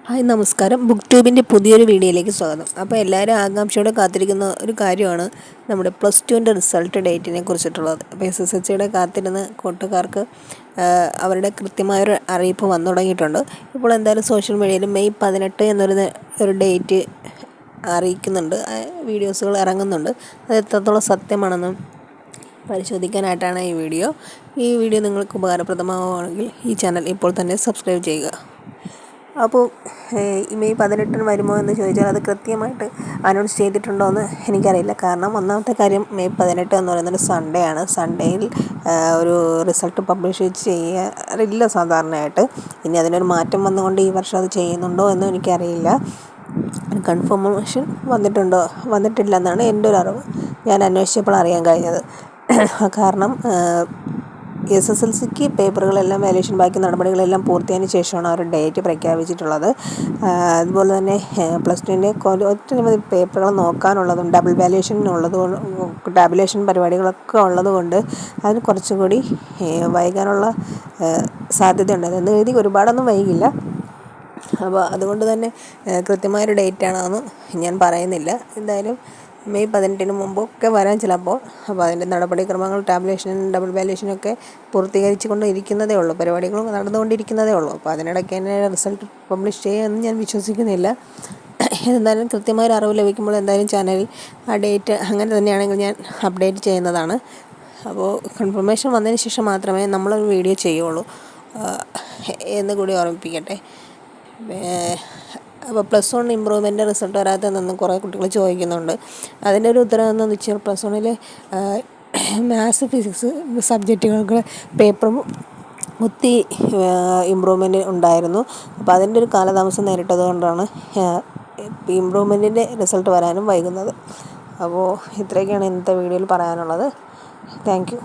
Hi നമസ്കാരം. Book ട്യൂബിൻ്റെ പുതിയൊരു വീഡിയോയിലേക്ക് സ്വാഗതം. അപ്പോൾ എല്ലാവരും ആകാംക്ഷയോടെ കാത്തിരിക്കുന്ന ഒരു കാര്യമാണ് നമ്മുടെ +2ൻ്റെ റിസൾട്ട് ഡേറ്റിനെ കുറിച്ചിട്ടുള്ളത്. അപ്പോൾ SSLCയുടെ കാത്തിരുന്ന് കൂട്ടുകാർക്ക് അവരുടെ കൃത്യമായൊരു അറിയിപ്പ് വന്നു തുടങ്ങിയിട്ടുണ്ട്. ഇപ്പോൾ എന്തായാലും സോഷ്യൽ മീഡിയയിൽ മെയ് 18 എന്നൊരു ഡേറ്റ് അറിയിക്കുന്നുണ്ട്, വീഡിയോസുകൾ ഇറങ്ങുന്നുണ്ട്. അത് എത്രത്തോളം സത്യമാണെന്നും പരിശോധിക്കാനായിട്ടാണ് ഈ വീഡിയോ നിങ്ങൾക്ക് ഉപകാരപ്രദമാവുകയാണെങ്കിൽ ഈ ചാനൽ ഇപ്പോൾ തന്നെ സബ്സ്ക്രൈബ് ചെയ്യുക. അപ്പോൾ ഈ മെയ് 18 വരുമോ എന്ന് ചോദിച്ചാൽ അത് കൃത്യമായിട്ട് അനൗൺസ് ചെയ്തിട്ടുണ്ടോ എന്ന് എനിക്കറിയില്ല. കാരണം ഒന്നാമത്തെ കാര്യം, മെയ് 18 എന്ന് പറയുന്നത് സൺഡേ ആണ്. സൺഡേയിൽ ഒരു റിസൾട്ട് പബ്ലിഷ് ചെയ്യാറില്ല സാധാരണയായിട്ട്. ഇനി അതിനൊരു മാറ്റം വന്നുകൊണ്ട് ഈ വർഷം അത് ചെയ്യുന്നുണ്ടോ എന്നും എനിക്കറിയില്ല. കൺഫർമേഷൻ വന്നിട്ടില്ല എന്നാണ് എൻ്റെ ഒരു അറിവ്. ഞാൻ അന്വേഷിച്ചപ്പോൾ അറിയാൻ കഴിഞ്ഞത്. കാരണം SSLCക്ക് പേപ്പറുകളെല്ലാം വാല്യുവേഷൻ ബാക്കി നടപടികളെല്ലാം പൂർത്തിയായതിനു ശേഷമാണ് അവർ ഡേറ്റ് പ്രഖ്യാപിച്ചിട്ടുള്ളത്. അതുപോലെ തന്നെ +2ൻ്റെ ഒറ്റനവധി പേപ്പറുകൾ നോക്കാനുള്ളതും ഡബിൾ ടാബുലേഷൻ പരിപാടികളൊക്കെ ഉള്ളതുകൊണ്ട് അതിന് കുറച്ചുകൂടി വൈകാനുള്ള സാധ്യതയുണ്ട്. അതെന്ന് എഴുതി ഒരുപാടൊന്നും വൈകില്ല. അപ്പോൾ അതുകൊണ്ട് തന്നെ കൃത്യമായൊരു ഡേറ്റാണെന്ന് ഞാൻ പറയുന്നില്ല. എന്തായാലും മെയ് 18 മുമ്പൊക്കെ വരാൻ ചിലപ്പോൾ. അപ്പോൾ അതിൻ്റെ നടപടിക്രമങ്ങൾ ഡബിൾ വാല്യുവേഷനൊക്കെ പൂർത്തീകരിച്ചു കൊണ്ടിരിക്കുന്നതേ ഉള്ളൂ. പരിപാടികൾ നടന്നുകൊണ്ടിരിക്കുന്നതേ ഉള്ളൂ. അപ്പോൾ അതിനിടയ്ക്ക് തന്നെ റിസൾട്ട് പബ്ലിഷ് ചെയ്യുമെന്ന് ഞാൻ വിശ്വസിക്കുന്നില്ല. എന്തായാലും കൃത്യമായൊരു അറിവ് ലഭിക്കുമ്പോൾ എന്തായാലും ചാനലിൽ ആ ഡേറ്റ് അങ്ങനെ തന്നെയാണെങ്കിൽ ഞാൻ അപ്ഡേറ്റ് ചെയ്യുന്നതാണ്. അപ്പോൾ കൺഫർമേഷൻ വന്നതിന് ശേഷം മാത്രമേ നമ്മളൊരു വീഡിയോ ചെയ്യുള്ളൂ എന്ന് കൂടി ഓർമ്മിപ്പിക്കട്ടെ. അപ്പോൾ +1 ഇമ്പ്രൂവ്മെൻ്റ് റിസൾട്ട് വരാത്തതെന്ന് കുറേ കുട്ടികൾ ചോദിക്കുന്നുണ്ട്. അതിൻ്റെ ഒരു ഉത്തരം എന്താണെന്ന് വെച്ചാൽ, +1 മാത്സ് ഫിസിക്സ് സബ്ജക്റ്റുകൾക്ക് പേപ്പറും ഒത്തിരി ഇമ്പ്രൂവ്മെൻറ്റ് ഉണ്ടായിരുന്നു. അപ്പോൾ അതിൻ്റെ ഒരു കാലതാമസം നേരിട്ടത് കൊണ്ടാണ് ഇമ്പ്രൂവ്മെൻറ്റിൻ്റെ റിസൾട്ട് വരാനും വൈകുന്നത്. അപ്പോൾ ഇത്രയൊക്കെയാണ് ഇന്നത്തെ വീഡിയോയിൽ പറയാനുള്ളത്. Thank you.